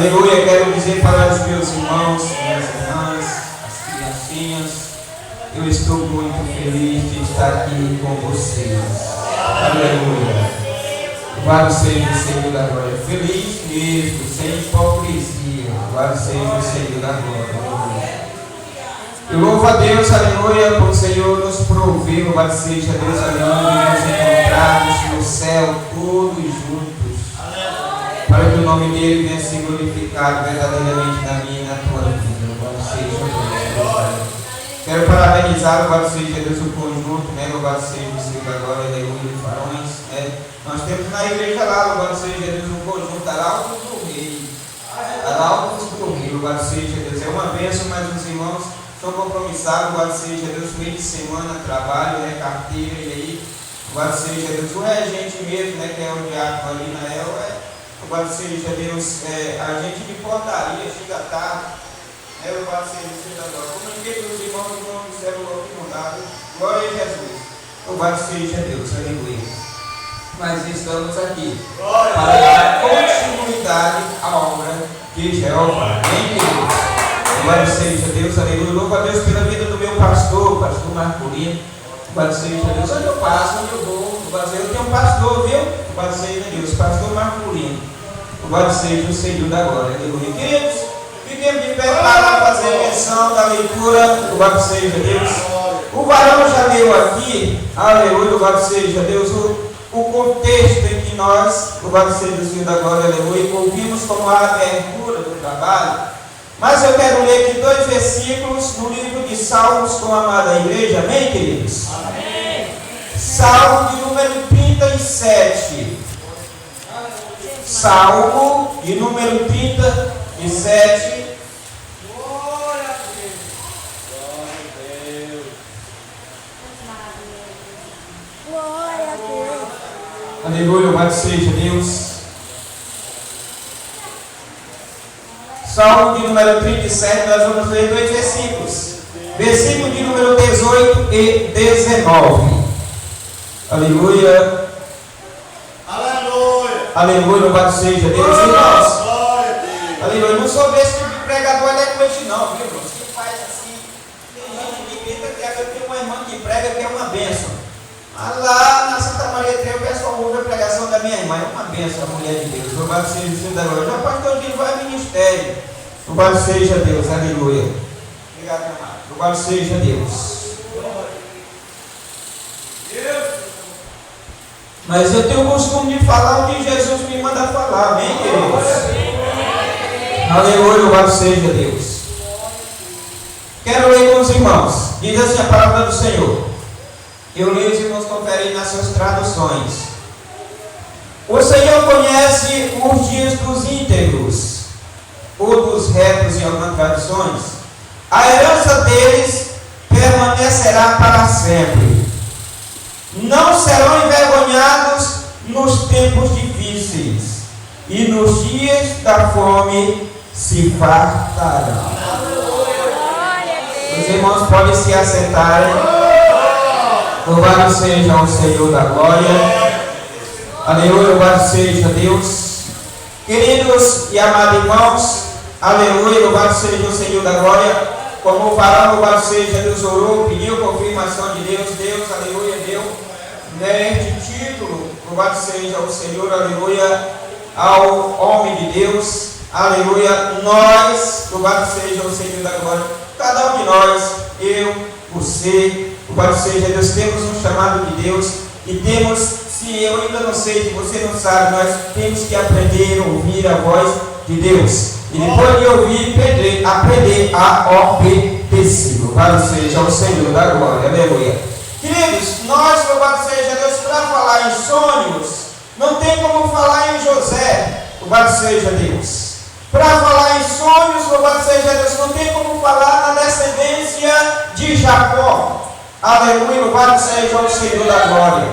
Aleluia, quero dizer para os meus irmãos, minhas irmãs, as criancinhas, eu estou muito feliz de estar aqui com vocês. Aleluia. Louvado seja o Senhor da glória. Feliz mesmo, sem hipocrisia. Louvado seja o Senhor da glória. Eu louvo a Deus, aleluia, por o Senhor nos prover. Louvado seja Deus, aleluia, nos encontrarmos no céu todos juntos. Para que o nome dele venha ser glorificado verdadeiramente na minha e na tua vida. Louvado seja Deus. Quero parabenizar, louvado seja Deus, o conjunto, né? Louvado seja o Senhor da glória, aleluia, varões, né? Nós temos na igreja lá, louvado seja Deus, um conjunto Arautos do Rei. Arautos do Rei, louvado seja Deus. É uma bênção, mas os irmãos estão compromissados, louvado seja Deus, meio de semana, trabalho, né? Carteira, e aí, louvado seja Deus. O regente mesmo, né? Que é o diácono ali na louvado seja Deus, a gente de portaria chega tarde. Louvado seja o Senhor da glória. Comuniquei para os irmãos que não observam o que mudado. Glória a Jesus. Louvado seja Deus. Aleluia. Mas estamos aqui para dar continuidade à obra de Jeová. Amém, queridos? Louvado seja Deus. Aleluia. Louvo a Deus pela vida do meu pastor Marcolino. Louvado seja Deus. Onde eu passo, onde eu vou. Louvado seja. Eu tenho um pastor, viu? Louvado seja Deus. Pastor Marcolino. Louvado seja o Senhor da glória. Aleluia. Queridos, fiquemos de pé para fazer menção da leitura. Louvado seja Deus. O varão já leu aqui, aleluia, louvado seja Deus, o contexto em que nós, louvado seja o Senhor da glória, aleluia, ouvimos como a abertura do trabalho. Mas eu quero ler aqui 2 versículos no livro de Salmos com a amada igreja, amém, queridos? Amém. Salmo de número 37. Salmo de número 37. Aleluia, louvado seja Deus. Salmo de número 37, nós vamos ler 2 versículos. Versículo de número 18 e 19. Aleluia. Aleluia. Aleluia, louvado seja Deus. Irmãos, aleluia, não sou desse tipo de pregador eloquente não, viu, irmãos? Que faz assim, tem gente que grita que eu tenho uma irmã que prega que é uma bênção. Lá na Santa Maria Trevo, o pessoal ouve a pregação da minha irmã. É uma bênção, a mulher de Deus. Louvado seja o Senhor da glória. Já pastor Dino vai ao ministério. Louvado seja Deus. Aleluia. Obrigado, meu amado. Louvado seja Deus. Mas eu tenho o costume de falar o que Jesus me manda falar. Amém, queridos? Aleluia. Louvado seja Deus. Quero ler com os irmãos. Diz assim a palavra do Senhor. Eu leio, os irmãos conferem nas suas traduções. O Senhor conhece os dias dos íntegros, ou dos retos em algumas traduções. A herança deles permanecerá para sempre. Não serão envergonhados nos tempos difíceis, e nos dias da fome se fartarão. Os irmãos podem se assentarem. Louvado seja o Senhor da glória. Aleluia, louvado seja Deus. Queridos e amados irmãos, aleluia, louvado seja o Senhor da glória. Como o varão, louvado seja Deus, orou, pediu confirmação de Deus. Deus, aleluia, deu este título, louvado seja o Senhor, aleluia, ao homem de Deus, aleluia. Nós, louvado seja o Senhor da glória, cada um de nós, eu, você, louvado seja Deus, temos um chamado de Deus e temos, se eu ainda não sei, se você não sabe, nós temos que aprender a ouvir a voz de Deus. E depois de ouvir, aprender a obedecer. Louvado seja o Senhor da glória. Aleluia. Queridos, nós, louvado seja Deus, para falar em sonhos, não tem como falar em José. Louvado seja Deus. Para falar em sonhos, louvado seja Deus, não tem como falar na descendência de Jacó. Aleluia, louvado seja o Senhor da glória.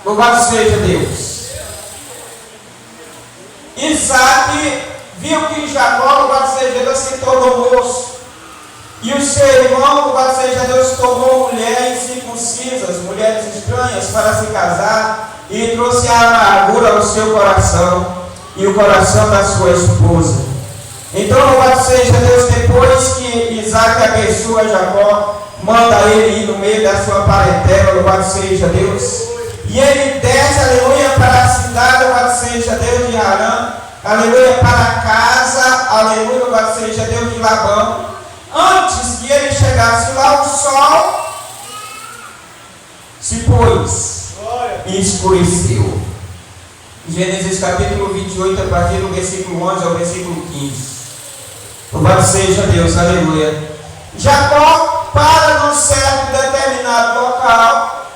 Louvado seja Deus. Isaac viu que Jacó, louvado seja Deus, se tornou moço. E o seu irmão, louvado seja Deus, tomou mulheres incircuncisas, mulheres estranhas, para se casar, e trouxe a amargura ao seu coração. e o coração da sua esposa. Então, louvado seja Deus, depois que Isaac abençoa Jacó, manda ele ir no meio da sua parentela, louvado seja Deus. E ele desce, aleluia, para a cidade, louvado seja Deus, de Harã, aleluia, para a casa, aleluia, louvado seja Deus, de Labão. Antes que ele chegasse lá, o sol se pôs e escureceu. Gênesis capítulo 28, a partir do versículo 11 ao versículo 15. Louvado seja Deus, aleluia. Jacó para num certo determinado local,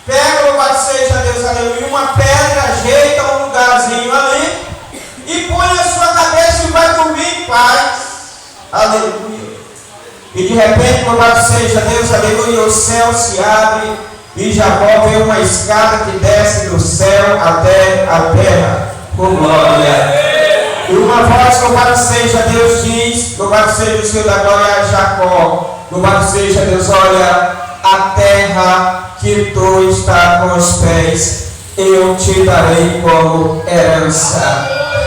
pega, louvado seja Deus, aleluia, uma pedra, ajeita um lugarzinho ali e põe a sua cabeça e vai dormir em paz, aleluia. E de repente, louvado seja Deus, aleluia, o céu se abre e Jacó vê uma escada que desce do céu até a terra, com glória. E uma voz, louvado seja Deus, diz, louvado seja o Senhor da glória a Jacó, louvado seja Deus, olha, a terra que tu está com os pés, eu te darei como herança.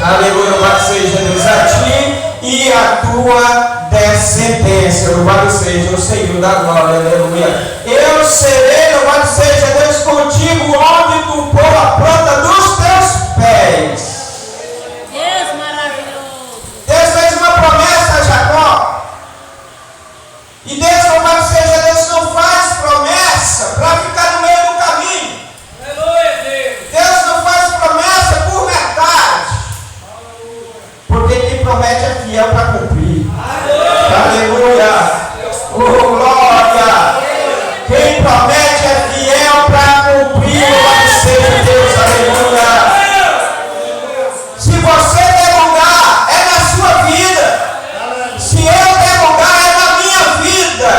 Aleluia, louvado seja Deus, a ti e a tua descendência, louvado seja o Senhor da glória, aleluia. Eu serei, louvado seja Deus, contigo onde tu pôr a planta dos teus pés. Deus maravilhoso. Deus fez uma promessa a Jacó. E Deus, louvado seja Deus, não faz promessa para ficar no meio do caminho. Deus não faz promessa por metade. Porque quem promete é fiel para cumprir. Aleluia. Oh, glória. Quem promete é fiel para cumprir. Louvado seja Deus. Aleluia. Se você der lugar, é na sua vida. Se eu der lugar, é na minha vida.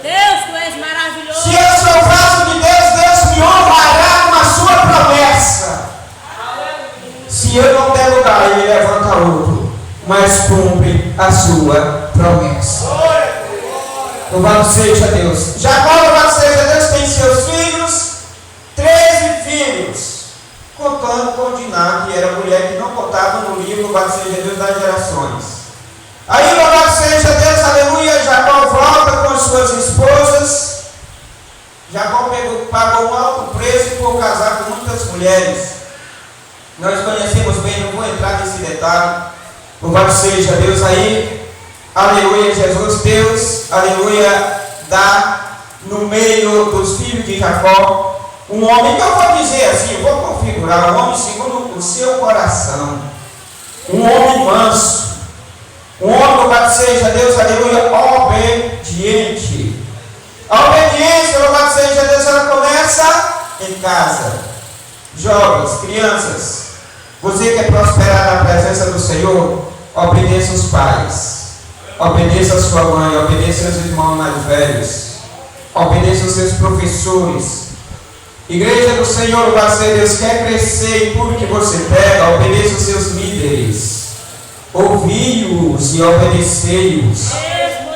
Deus, tu és maravilhoso. Se eu sou vaso de Deus, Deus me honrará com a sua promessa. Se eu não der lugar, ele levanta outro, mas cumpre a sua promessa. Louvado seja Deus. Jacó, louvado seja Deus, tem seus filhos, 13 filhos, contando com Diná, que era a mulher que não contava no livro, louvado seja Deus, das gerações. Aí, louvado seja Deus, aleluia, Jacó volta com suas esposas. Jacó pagou um alto preço por casar com muitas mulheres. Nós conhecemos bem, não vou entrar nesse detalhe. Louvado seja Deus. Aí, aleluia, Jesus, Deus, aleluia, dá no meio dos filhos de Jacó um homem que eu vou dizer assim, eu vou configurar, um homem segundo o seu coração, um homem manso, um homem, louvado seja Deus, aleluia, obediente. A obediência, louvado seja Deus, ela começa em casa. Jovens, crianças, você quer prosperar na presença do Senhor? Obedeça os pais, obedeça a sua mãe, obedeça os irmãos mais velhos, obedeça os seus professores. Igreja do Senhor, louvado seja Deus, quer crescer em tudo que você pega, obedeça os seus líderes, ouvi-os e obedecei-os.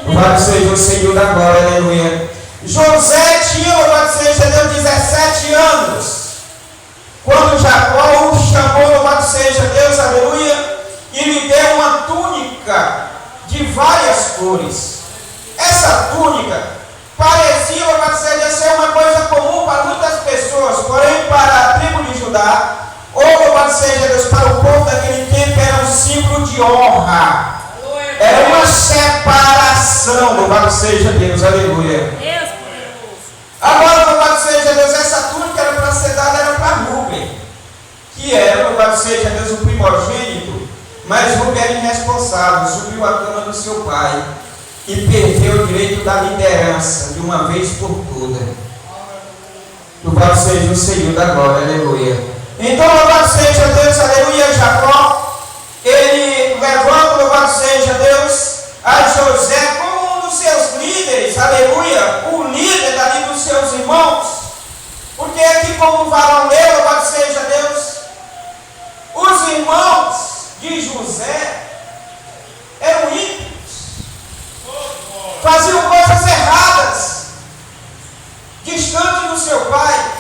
Louvado seja o Senhor da glória, aleluia. José tinha, louvado seja Deus, 17 anos. Quando Jacó o chamou, louvado seja Deus, aleluia, e lhe deu uma túnica de várias cores. Essa túnica parecia, louvado seja Deus, ser uma coisa comum para muitas pessoas, porém para a tribo de Judá, ou louvado seja Deus, para o povo daquele tempo, era um símbolo de honra. Era uma separação, louvado seja Deus, aleluia. Deus poderoso. Agora, louvado seja Deus, essa túnica era para ser dada, era para Rúben, que era, louvado seja Deus, o primogênito, mas Rúben era irresponsável, subiu a cama do seu pai e perdeu o direito da liderança de uma vez por todas. Louvado seja o Senhor da glória, aleluia. Então, louvado seja Deus, aleluia, Jacó, ele levanta, louvado seja Deus, a José como um dos seus líderes, aleluia, o líder dali dos seus irmãos, porque aqui como varoneiro, louvado seja Deus, os irmãos de José eram ímpios, faziam coisas erradas, distante do seu pai.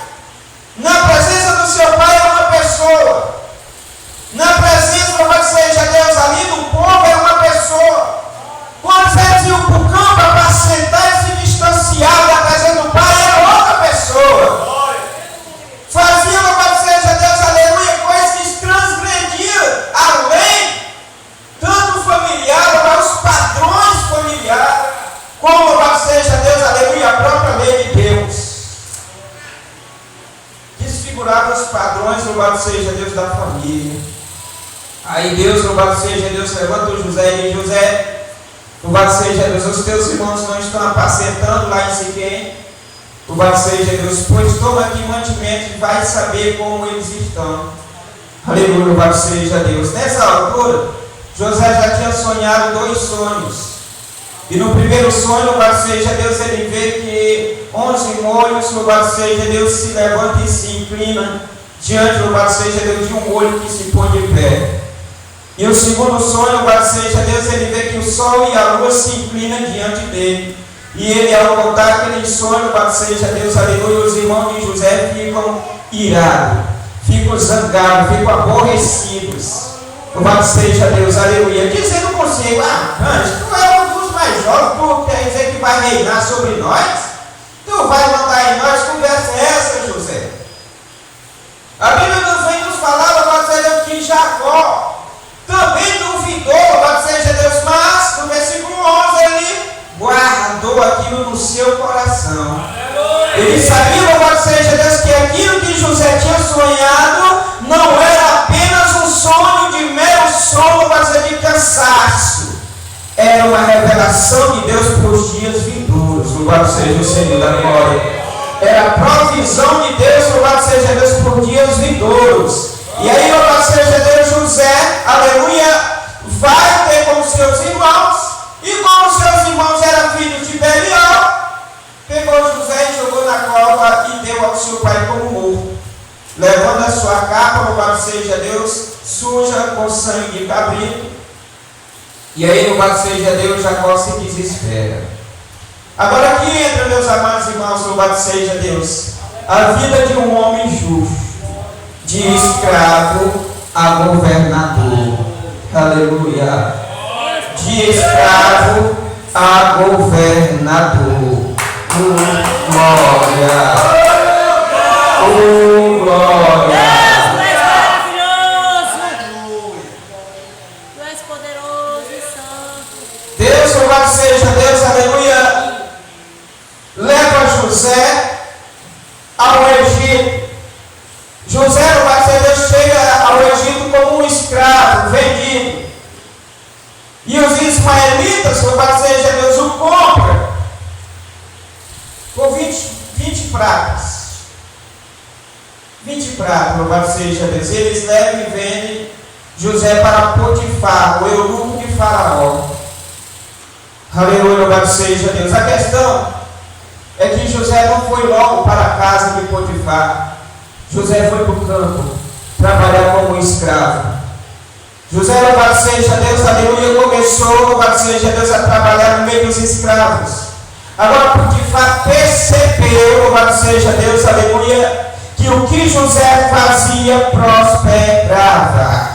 Na presença do seu pai era uma pessoa, restaurava os padrões, louvado seja Deus, da família. Aí Deus, louvado seja Deus, levanta o José e diz: José, louvado seja Deus, os teus irmãos não estão apacentando lá em Siquém. Louvado seja Deus, pois toma aqui mantimento e vai saber como eles estão. Aleluia, louvado seja Deus. Nessa altura, José já tinha sonhado 2 sonhos. E no primeiro sonho, louvado seja Deus, ele vê que 11 molhos, louvado seja Deus, se levanta e se inclina diante, louvado seja Deus, de um molho que se põe de pé. E o segundo sonho, louvado seja Deus, ele vê que o sol e a lua se inclinam diante dele. E ele, ao contar aquele sonho, louvado seja Deus, aleluia, os irmãos de José ficam irados, ficam zangados, ficam aborrecidos. Louvado seja Deus, aleluia. Dizendo consigo: anjo, tu é um dos mais jovens, tu quer dizer que vai reinar sobre nós? Tu vai mandar em nós? Conversa é essa, José? A Bíblia nos vem nos falar, louvado seja Deus, que Jacó também duvidou, louvado seja Deus, mas no versículo 11 ele guardou aquilo no seu coração. Ele sabia, louvado seja Deus, que aquilo que José tinha sonhado não era apenas um sonho de mero sono, mas de cansaço. Era uma revelação de Deus para os dias vindouros. Louvado seja o Senhor da glória. Era a provisão de Deus, louvado seja Deus, por dias vindouros. E aí, louvado seja Deus, José, aleluia, vai ter com seus irmãos. E como seus irmãos eram filhos de Belial, pegou José e jogou na cova e deu ao seu pai como morto, levando a sua capa, louvado seja Deus, suja com sangue de cabrito. E aí, louvado seja Deus, Jacó se desespera. Agora aqui entra, meus amados irmãos, louvado seja Deus, a vida de um homem justo, de escravo a governador. Aleluia. De escravo a governador. Glória. Glória. Deus, tu és maravilhoso. Tu és poderoso e santo. Deus, louvado seja Deus, aleluia. Leva José ao Egito. José, louvado seja Deus, chega ao Egito como um escravo vendido. E os ismaelitas, louvado seja Deus, o compram com 20 pratas. 20 pratas, louvado seja Deus. Eles levam e vendem José para Potifar, o eunuco de Faraó. Aleluia, louvado seja Deus. A questão é que José não foi logo para a casa de Potifar. José foi para o campo trabalhar como escravo. José, louvado seja Deus, aleluia, começou, louvado seja Deus, a trabalhar no meio dos escravos. Agora Potifar percebeu, louvado seja Deus, aleluia, que o que José fazia prosperava.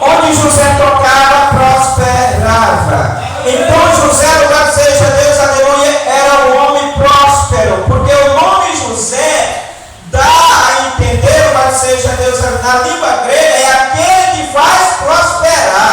Onde José tocava, prosperava. Então José, louvado seja Deus, aleluia, era um homem próspero, porque o nome José dá a entender, louvado seja Deus, na língua grega, é aquele que faz prosperar.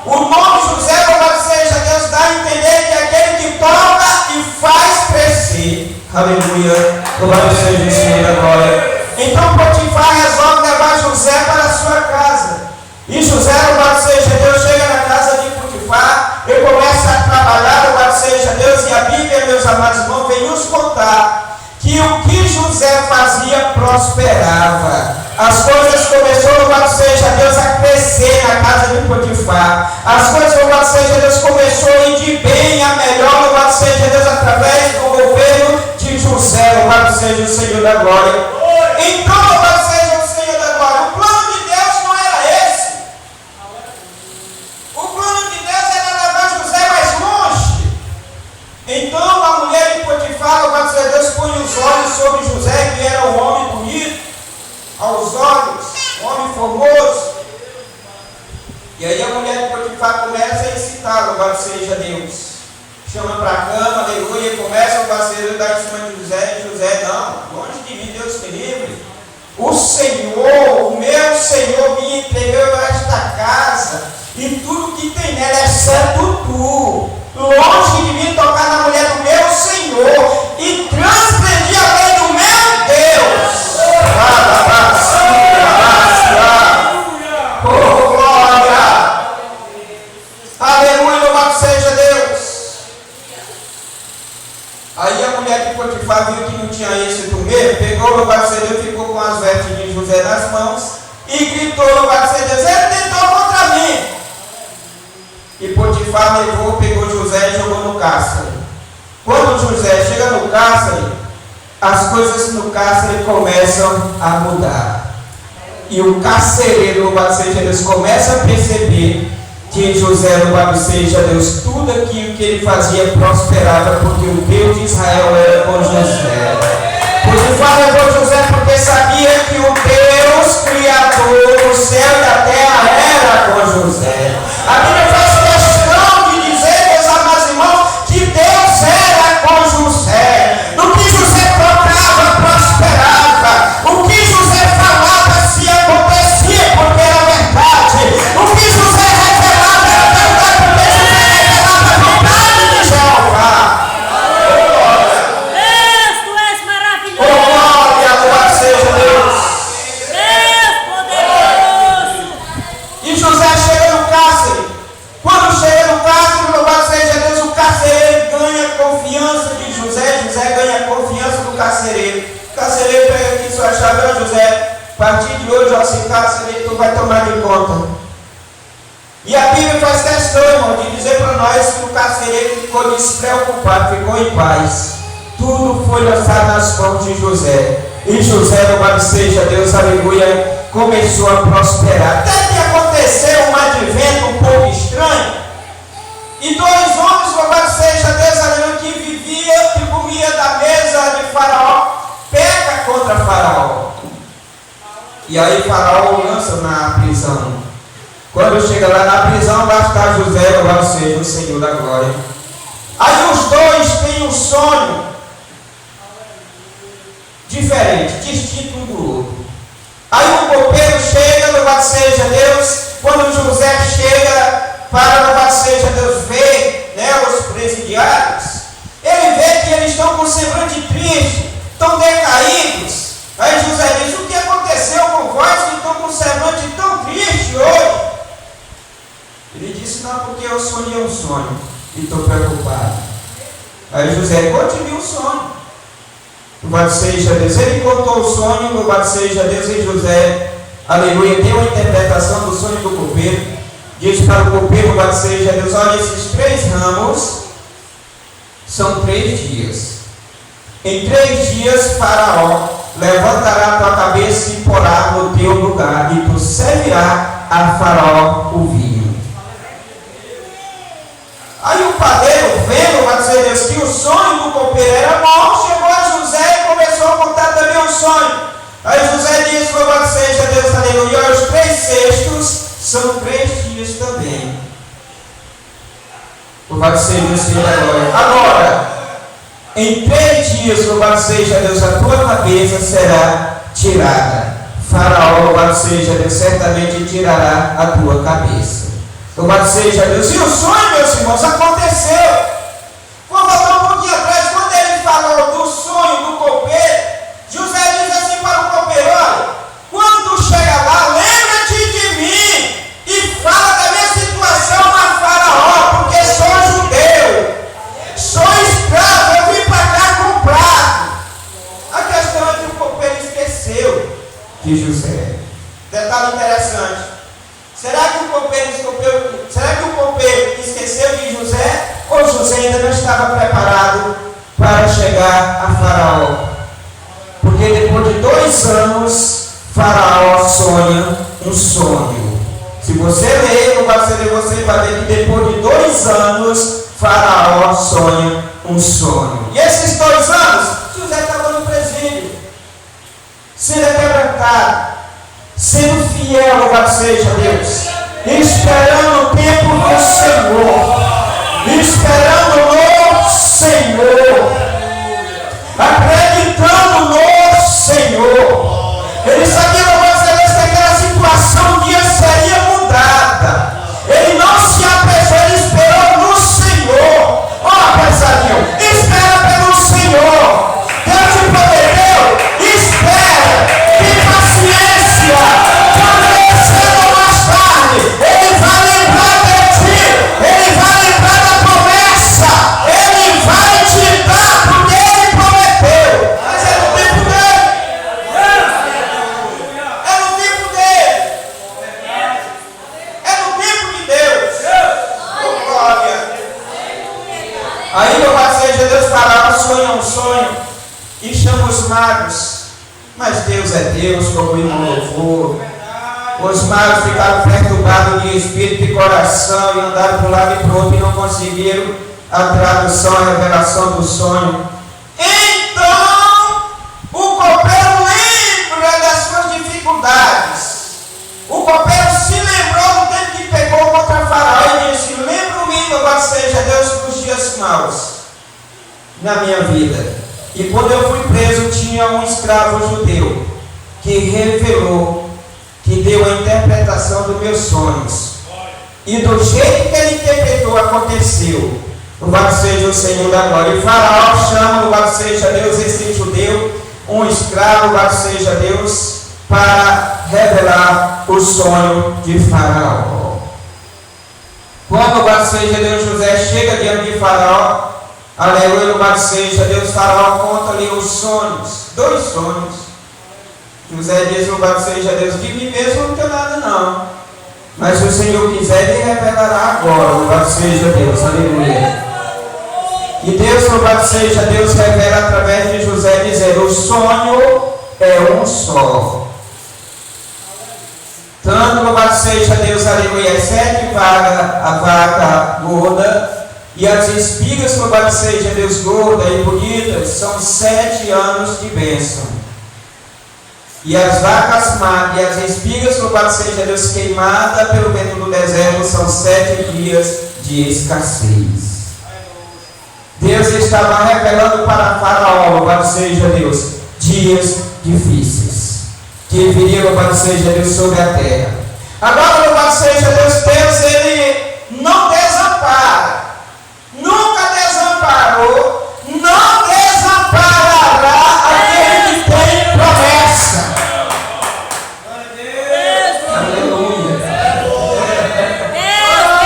O nome José, louvado seja Deus, dá a entender que é aquele que toca e faz crescer. Aleluia, louvado seja o Senhor da glória. Então Potifar resolve levar José para a sua casa. E José, louvado seja Deus, chega na casa de Potifar e começa a trabalhar, louvado seja Deus. E a Bíblia, meus amados irmãos, vem nos contar que o que José fazia prosperava. As coisas começaram, louvado seja Deus, a crescer na casa de Potifar. As coisas, louvado seja Deus, começou a ir de bem a melhor, louvado seja Deus, através do governo de José, louvado seja o Senhor da glória. Então, louvado seja o Senhor da glória. O plano de Deus não era esse. O plano de Deus era levar José mais longe. Então a mulher de Potifar, louvado seja Deus, põe os olhos sobre José, que era um homem bonito aos olhos, um homem formoso. E aí a mulher de Potifar começa a incitar, louvado seja Deus. Chama para a cama, aleluia, e começa o parceiro dar em cima de José. E José, não, longe de mim, Deus me livre. O Senhor, o meu Senhor, me entregou esta casa e tudo que tem nela, exceto tu. Longe de mim tocar na mulher do meu Senhor e transgredir a lei do meu Deus. ficou com as vestes de José nas mãos e gritou: louvado seja Deus, ele tentou contra mim. E Potifar levou, pegou José e jogou no cárcere. Quando José chega no cárcere, as coisas no cárcere começam a mudar. E o carcereiro, louvado seja Deus, começa a perceber que José, louvado seja Deus, tudo aquilo que ele fazia prosperava, porque o Deus de Israel era com José. Potifar levou José porque sabia que o Deus Criador do céu e da terra era com José. A Bíblia faz questão de dizer, meus amados irmãos, que Deus era com José. No que José tocava, prosperava. O que José falava se acontecia, porque era verdade. O que José revelava era verdade, porque José revelava a vontade de Jeová. Deus, tu és maravilhoso. Oh, glória, louvado seja Deus. Deus poderoso. E José chega no cárcere. Quando chega no cárcere, louvado seja Deus, o carcereiro ganha confiança de José. José ganha confiança do carcereiro. O carcereiro pega aqui sua chave: ó José, a partir de hoje, ó, esse carcereiro tu vai tomar de conta. E a Bíblia faz questão, irmão, de dizer para nós que o carcereiro ficou despreocupado, ficou em paz. Tudo foi lançado nas mãos de José. E José, louvado seja Deus, aleluia, começou a prosperar. Até que aconteceu um advento um pouco estranho. E dois homens, louvado seja Deus, aleluia, que vivia, que comia da mesa de Faraó, peca contra Faraó. E aí Faraó lança na prisão. Quando chega lá na prisão, vai estar José, louvado seja o Senhor da glória. Aí os dois têm um sonho diferente, distinto um do outro. Aí o copeiro chega, louvado seja Deus. Quando José chega para, louvado seja Deus, ver, né, os presidiários, ele vê que eles estão com semblante triste, estão decaídos. Aí José diz: o que aconteceu com vós que estão com semblante tão triste hoje? Ele disse: não, porque eu sonhei um sonho e estou preocupado. Aí José: conte-me um sonho. Louvado seja Deus. Ele contou o sonho, louvado seja Deus, e José, aleluia, deu a interpretação do sonho do copeiro. Diz para o copeiro, louvado seja Deus: olha, esses 3 ramos são 3 dias. Em 3 dias Faraó levantará a tua cabeça e porá no teu lugar, e tu servirá a Faraó o vinho. Aí o padeiro, vendo, louvado seja Deus, que o sonho do copeiro era bom, chegou a José e começou a contar também o sonho. Aí José disse: louvado seja Deus, aleluia, os 3 cestos são 3 dias também. Louvado seja Deus, Senhor da glória. Agora, em 3 dias, louvado seja Deus, a tua cabeça será tirada. Faraó, louvado seja Deus, certamente tirará a tua cabeça. Louvado seja Deus. E o sonho, meus irmãos, aconteceu. Vamos voltar um pouquinho atrás. Quando ele falou do sonho do copeiro, José diz assim para o copeiro: olha, quando chega lá, lembra-te de mim e fala da minha situação a Faraó, porque sou judeu, sou escravo, eu vim para cá comprado. A questão é que o copeiro esqueceu de José. Detalhe interessante. Será que o copeiro esqueceu de José? Ou José ainda não estava preparado para chegar a Faraó? Porque depois de 2 anos, Faraó sonha um sonho. Se você ler, você vai ver que depois de 2 anos, Faraó sonha um sonho. E esses 2 anos, José estava no presídio, sendo quebrantado, sendo fiel, louvado seja Deus, esperando o tempo do Senhor, esperando no Senhor, acreditando no Senhor. Ele sabia, louvado seja Deus, que aquela situação um dia seria mudada. Ele não se apressou, ele esperou no Senhor. Ó, apressadinho, espera pelo Senhor. Deus te prometeu, espera, tem paciência. Talvez cedo ou mais tarde, Ele vai lembrar de ti, Ele vai lembrar da promessa, Ele vai te dar porque Ele prometeu. Mas é no tempo Mas Deus é Deus, como o irmão louvor. Os magos ficaram perturbados de espírito e coração e andaram para um lado e para o outro e não conseguiram a tradução, a revelação do sonho. Então, o copeiro lembra das suas dificuldades. O copeiro se lembrou do tempo que pegou contra Faraó e disse: lembro-me, louvado seja Deus, dos dias maus na minha vida. E quando eu fui preso, tinha um escravo judeu que revelou, que deu a interpretação dos meus sonhos. E do jeito que ele interpretou, aconteceu. Louvado seja o Senhor da glória. E Faraó chama, louvado seja Deus, esse judeu, um escravo, louvado seja Deus, para revelar o sonho de Faraó. Quando, louvado seja Deus, José chega diante de Faraó, aleluia, louvado seja Deus, Faraó conta ali os sonhos, 2 sonhos. José diz: louvado seja Deus, de mim mesmo não tenho nada não, mas se o Senhor quiser, Ele revelará agora. Louvado seja Deus, aleluia. E Deus, louvado seja Deus, revela através de José, dizendo: o sonho é um só. Tanto, louvado seja Deus, aleluia, 7 vagas, a vaca gorda, e as espigas, louvado seja Deus, gorda e bonitas, são 7 anos de bênção. E as vacas magras e as espigas, louvado seja Deus, queimada pelo vento do deserto, são 7 dias de escassez. Deus estava revelando para Faraó, louvado seja Deus, dias difíceis, que viria, louvado seja Deus, sobre a terra. Agora, louvado seja Deus, Deus, Ele não desampara, nunca desamparou, não desamparará aquele que tem promessa. Aleluia.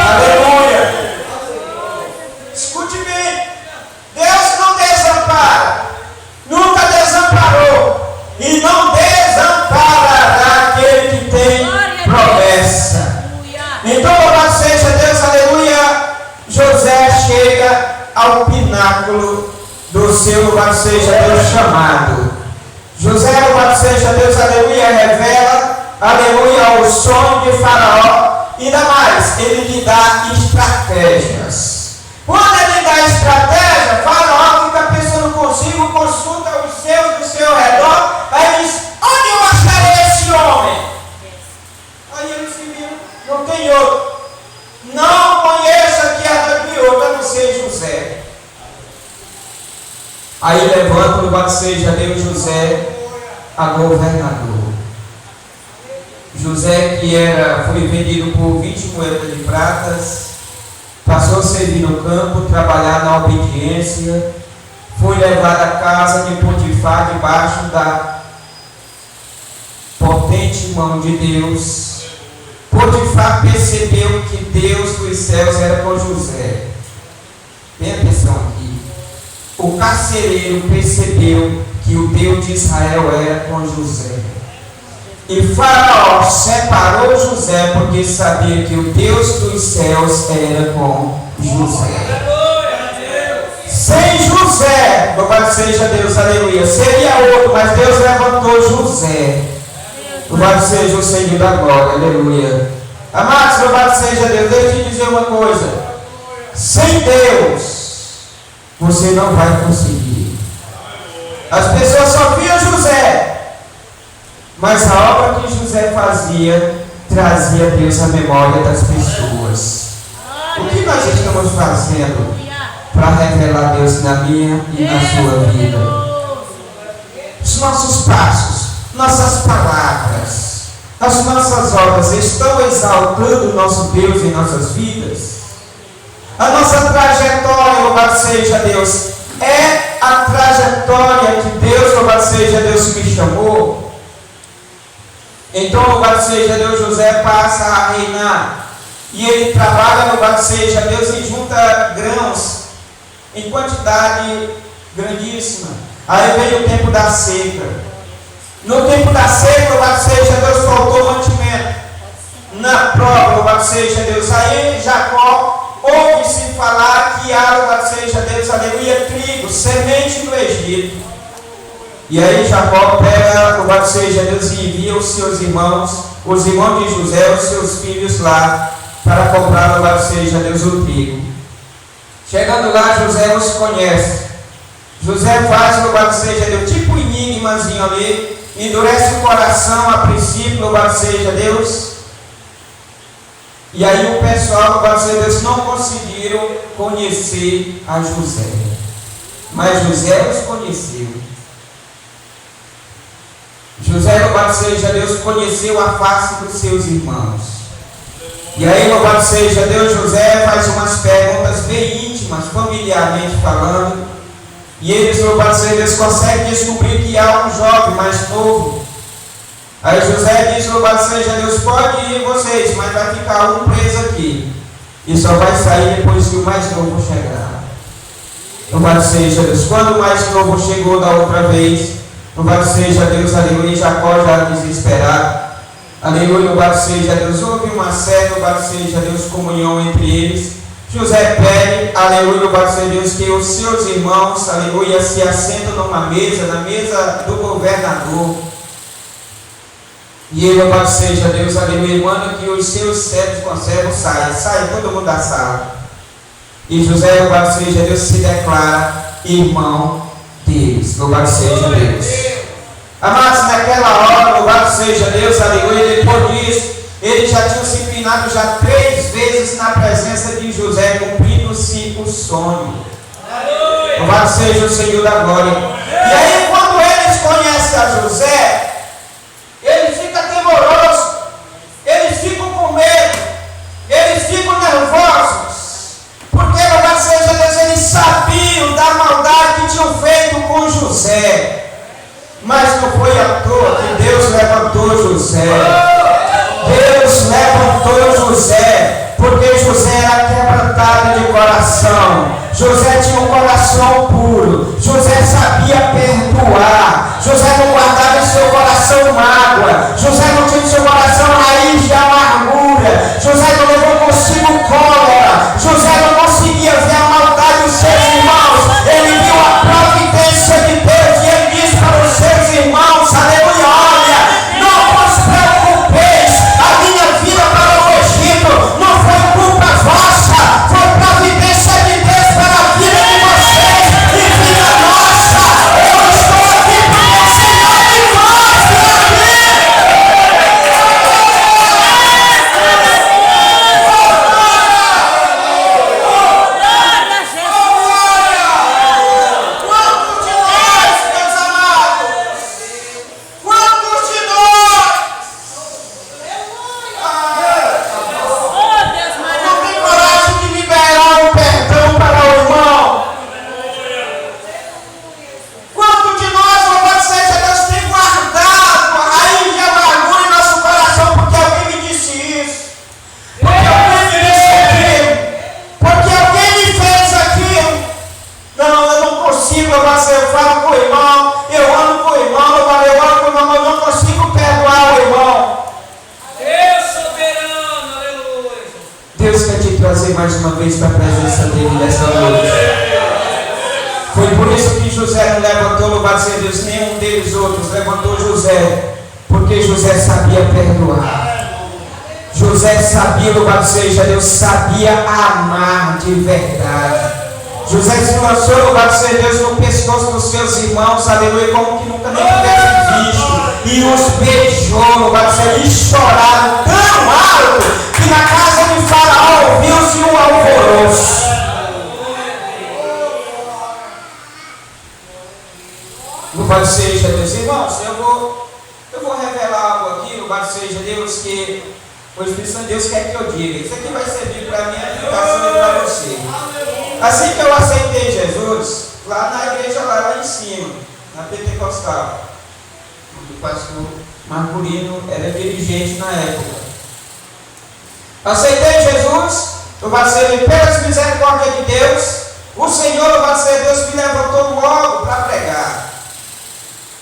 Aleluia. Escute bem, Deus não desampara, nunca desamparou e não desamparará aquele que tem promessa. Então, louvado seja Deus, aleluia. José chega ao pináculo do seu, louvado seja Deus, chamado. José, louvado seja Deus, aleluia, revela, aleluia, o sonho de Faraó. E ainda mais, ele lhe dá estratégias. Quando ele dá estratégia, Faraó fica pensando consigo, consulta os seus do seu redor, aí diz: onde eu acharei esse homem? Aí ele se vira: não tem outro. Não conheço aqui a outro, a não ser José. Aí levanta, louvado seja Deus, José a governador. José, que foi vendido por 20 moedas de pratas, passou a servir no campo, trabalhar na obediência, foi levado à casa de Potifar, debaixo da potente mão de Deus. Potifar percebeu que Deus dos céus era com José. Presta atenção aqui. O carcereiro percebeu que o Deus de Israel era com José. E Faraó separou José porque sabia que o Deus dos céus era com José. Sem José, louvado seja Deus, aleluia, seria outro, mas Deus levantou José. Louvado seja o Senhor da glória, aleluia. Amados, louvado seja Deus. Deixa eu te dizer uma coisa: sem Deus você não vai conseguir. As pessoas só viam José, mas a obra que José fazia trazia Deus à memória das pessoas. O que nós estamos fazendo para revelar Deus na minha e na sua vida? Os nossos passos, nossas palavras, as nossas obras estão exaltando o nosso Deus em nossas vidas? A nossa trajetória, louvado seja Deus, é a trajetória que Deus, louvado seja Deus, me chamou? Então, louvado seja Deus, José passa a reinar. E ele trabalha, louvado seja Deus, e junta grãos em quantidade grandíssima. Aí vem o tempo da seca. No tempo da seca, louvado seja Deus, faltou mantimento. Na prova, louvado seja Deus. Aí Jacó ouve-se falar que há, louvado seja Deus, aleluia, trigo, semente do Egito. E aí Jacó pega, louvado seja Deus, e envia os seus irmãos, os irmãos de José, os seus filhos lá, para comprar, louvado seja Deus, o trigo. Chegando lá, José os conhece. José faz, louvado seja Deus, tipo um enigmazinho ali, endurece o coração a princípio, louvado seja Deus. E aí o pessoal, louvado seja Deus, não conseguiram conhecer a José. Mas José os conheceu. José, louvado seja Deus, conheceu a face dos seus irmãos. E aí, louvado seja Deus, José faz umas perguntas bem íntimas, familiarmente falando. E eles, louvado seja Deus, conseguem descobrir que há um jovem mais novo. Aí José diz, louvado seja Deus, pode ir vocês, mas vai ficar um preso aqui. E só vai sair depois que o mais novo chegar. Louvado seja Deus. Quando o mais novo chegou da outra vez, louvado seja Deus, aleluia, Jacó já desesperado. Aleluia, louvado seja Deus. Houve uma séria, louvado seja Deus, comunhão entre eles. José pede, aleluia, louvado seja Deus, que os seus irmãos, aleluia, se assentam numa mesa, na mesa do governador. E ele, louvado seja Deus, aleluia, manda que os seus servos conservos saiam todo mundo da sala. E José, louvado seja Deus, se declara irmão deles. Louvado seja Deus. Amados, naquela hora, louvado seja Deus, aleluia, depois disso, eles já tinham se inclinado já 3 vezes na presença de José, cumprindo-se o sonho. Louvado seja o Senhor da glória. E aí, quando eles conhecem a José, eles ficam temorosos, eles ficam com medo, eles ficam nervosos, porque, louvado seja Deus, eles sabiam da maldade que tinham feito com José. Mas não foi à toa que Deus levantou José. Deus levantou José, porque José era quebrantado de coração. José tinha um coração puro. José sabia perdoar. José não guardava em seu coração mágoa. José não tinha em seu coração raiz de amargura. José não levou consigo cólera. José não conseguia ver a maldade dos seus irmãos. Ele viu a providência de Deus e ele disse para os seus irmãos, aleluia, olha, não vos preocupeis, a minha vida para o Egito não foi culpa vossa, foi providência de Deus para a vida de vocês e vida nossa. Eu estou aqui para ensinar de vós, mais uma vez para a presença dele nessa noite. Foi por isso que José não levantou, louvado seja Deus, nenhum deles outros levantou José, porque José sabia perdoar. José sabia, louvado seja Deus, sabia amar de verdade. José se lançou, louvado seja Deus, no pescoço dos seus irmãos, aleluia, como que nunca nem tivesse visto, e os beijou, louvado seja, e choraram tão alto que na casa de Faraó ouviu-se um alvoroço. Louvado seja Deus. Irmãos, eu vou revelar algo aqui, louvado seja Deus, que o Espírito Santo de Deus quer que eu diga. Isso aqui vai servir para a minha edificação e para você. Assim que eu aceitei Jesus, lá na igreja lá em cima, na Pentecostal, o pastor Marculino era dirigente na época. Aceitei Jesus, louvado seja pelas misericórdias de Deus, o Senhor, louvado seja Deus, me levantou logo para pregar.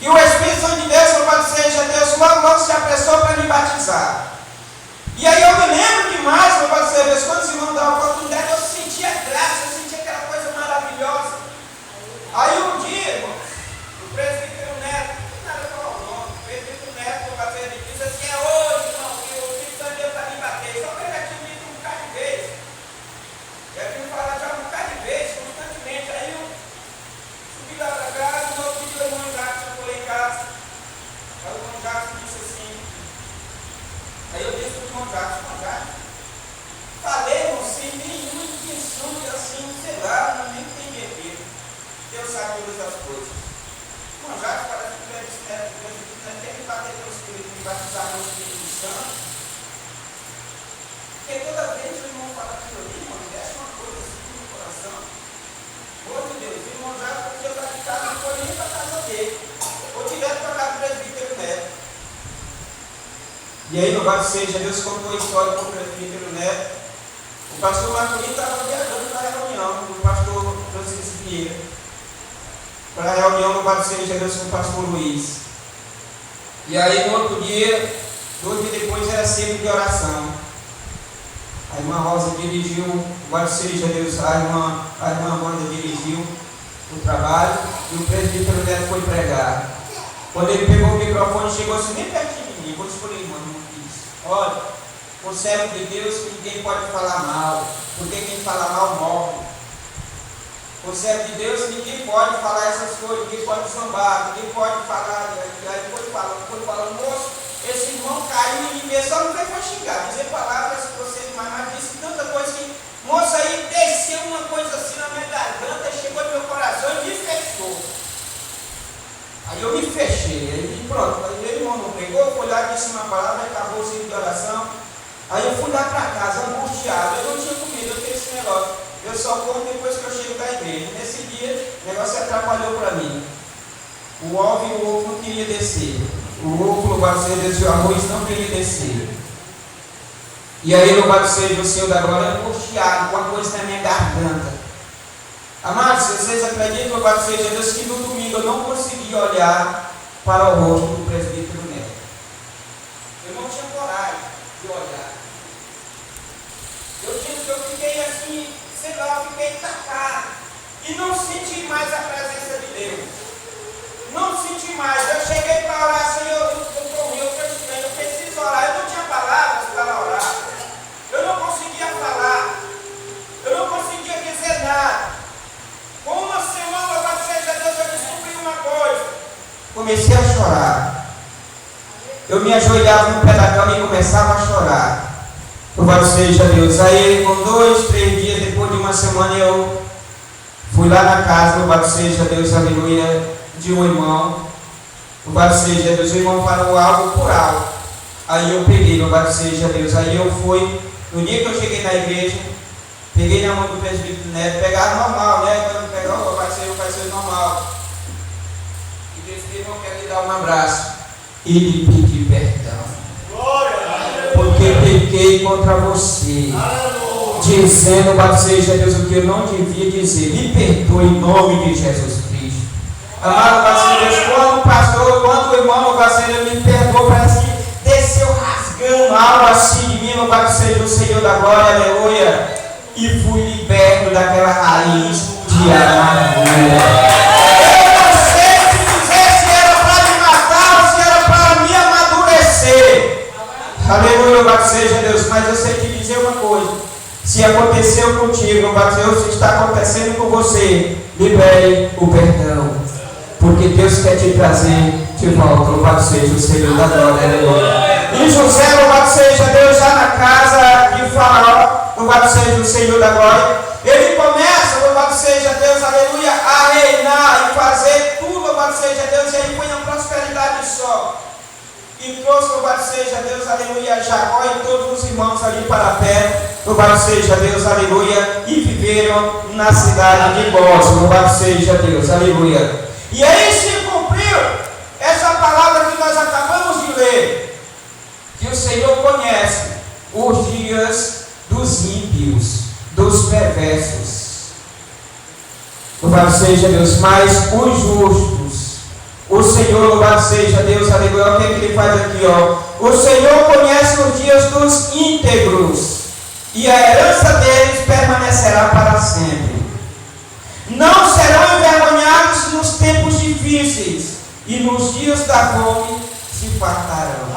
E o Espírito Santo de Deus, louvado seja Deus, logo se apressou para me batizar. E aí eu me lembro demais, louvado seja Deus, quando os irmãos davam a oportunidade, eu sentia graça, eu sentia aquela coisa maravilhosa. Aí um dia, irmão, o presbítero Neto, as coisas. Irmão, já parece que tem que bater no Espírito e batizar no Espírito Santo. Porque toda vez o irmão fala aquilo ali, irmão, desce uma coisa assim no coração. Meu Deus, o irmão já podia estar de casa, não foi nem para a casa dele. Ou direto para a casa do presbítero Neto. E aí, louvado seja Deus, contou a história com o presbítero Neto. O pastor Marcolino estava viajando para a reunião do pastor Francisco Vieira. Para a reunião, louvado seja Deus, com o pastor Luiz. E aí, no outro dia, 2 dias depois, era cedo de oração. A irmã Rosa dirigiu, louvado seja Deus, a irmã Wanda dirigiu o trabalho e o presbítero Neto foi pregar. Quando ele pegou o microfone, chegou assim, nem pertinho de mim, vou escolher, irmão, não disse: olha, o servo de Deus, ninguém pode falar mal, porque quem fala mal morre. O servo de Deus, ninguém pode falar essas coisas, ninguém pode zombar, ninguém pode falar. Aí foi falando, moço, esse irmão caiu em mim, só não veio para xingar, dizer palavras que você mas disse tanta coisa que, moço, aí desceu uma coisa assim na minha garganta, chegou no meu coração e me fechou. Aí eu me fechei, aí pronto, aí meu irmão não pegou, foi lá, disse uma palavra, acabou o ciclo de oração. Aí eu fui lá para casa, angustiado, eu não tinha comido, eu tenho esse negócio, eu só como depois que eu chego da igreja. Nesse dia, o negócio atrapalhou para mim. O ovo e o ovo não queria descer. O ovo, louvado seja Deus, e o arroz não queria descer. E aí, louvado seja o Senhor da glória, angustiado, com a coisa na minha garganta. Amados, vocês acreditam, louvado seja Deus, que no domingo eu não consegui olhar para o rosto do presbítero Neto. Eu não tinha coragem de olhar. Eu fiquei assim, sei lá, eu fiquei tacado. E não senti mais a presença de Deus. Não senti mais. Eu cheguei para orar, Senhor, eu estou estranho, eu preciso orar. Eu não tinha palavras para orar. Eu não conseguia falar. Eu não conseguia dizer nada. Com uma semana, louvado seja Deus, eu descobri uma coisa. Comecei a chorar. Eu me ajoelhava no pé da cama e começava a chorar. Louvado seja Deus. Aí, com 2, 3 dias, depois de uma semana, eu fui lá na casa, louvado seja Deus, aleluia, de um irmão. Louvado seja Deus, o irmão falou algo por algo. Aí eu peguei, louvado seja Deus. Aí eu fui, no dia que eu cheguei na igreja, peguei na mão do presbítero Neto, pegar normal, né? Quando pegar, vai ser normal. E desse irmão quer lhe dar um abraço e lhe pedir perdão. Porque pequei contra você, dizendo, louvado seja Deus, o que eu não devia dizer. Me perdoe em nome de Jesus Cristo. Amado, louvado seja Deus, quando o pastor, quando o irmão, louvado seja Deus, me perdoou, parece que desceu rasgando algo assim de mim, louvado seja o Senhor da glória, aleluia. E fui liberto daquela raiz de amargura. Eu não sei te dizer se era para me matar ou se era para me amadurecer. Aleluia, louvado seja Deus. Mas eu sei te dizer uma coisa: se aconteceu contigo, louvado seja Deus, se está acontecendo com você, libere o perdão. Porque Deus quer te trazer de volta. Louvado seja o Senhor da glória. Aleluia. E José, louvado seja Deus, já na casa de Faraó, louvado seja o Senhor da glória, ele começa, louvado seja Deus, aleluia, a reinar e fazer tudo, louvado seja Deus, e aí põe a prosperidade só. E trouxe, louvado seja Deus, aleluia, Jacó e todos os irmãos ali para perto, louvado seja Deus, aleluia, e viveram na cidade de Gósen, louvado seja Deus, aleluia. E aí se cumpriu essa palavra que nós acabamos de ler, que o Senhor conhece os dias dos ímpios, dos perversos. Louvado seja Deus, mas os justos, o Senhor, louvado seja Deus, aleluia, o que ele faz aqui, ó? O Senhor conhece os dias dos íntegros, e a herança deles permanecerá para sempre. Não serão envergonhados nos tempos difíceis, e nos dias da fome se fartarão.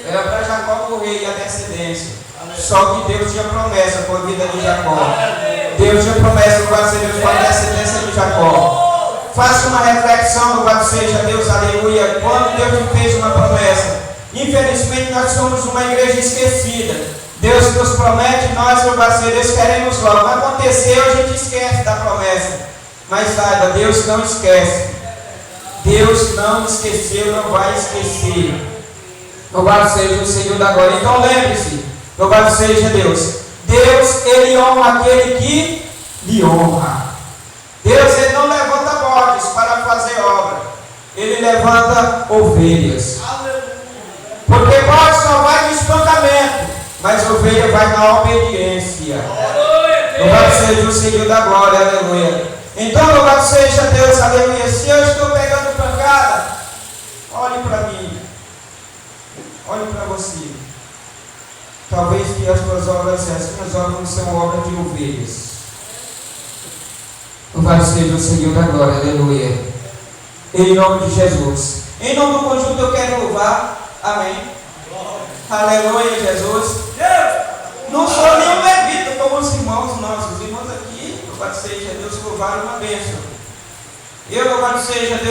Era para Jacó correr e a descendência. Só que Deus tinha promessa com a vida de Jacó. Deus tinha promessa com a descendência de Jacó. Faça uma reflexão, louvado seja Deus, aleluia. Quando Deus fez uma promessa, infelizmente nós somos uma igreja esquecida. Deus nos promete, nós, louvado seja Deus, queremos logo. Não aconteceu, a gente esquece da promessa. Mas saiba, Deus não esquece. Deus não esqueceu, não vai esquecer. Louvado seja o Senhor da glória. Então lembre-se, louvado seja Deus. Deus, Ele honra aquele que lhe honra. Deus, Ele não levanta bodes para fazer obra. Ele levanta ovelhas. Porque bode só vai no espancamento, mas ovelha vai na obediência. Louvado seja o Senhor da glória, aleluia. Então, louvado seja Deus, aleluia. Se eu estou pegando pancada, olhe para mim, olhe para você. Talvez que as tuas obras, as minhas obras não são obras de ovelhas. Louvado seja o Senhor da glória, aleluia. Em nome de Jesus. Em nome do conjunto eu quero louvar. Amém. Aleluia, Jesus. Não sou nenhum levita como os irmãos nossos. Os irmãos aqui, louvado seja Deus, louvaram uma bênção. Eu, louvado seja Deus.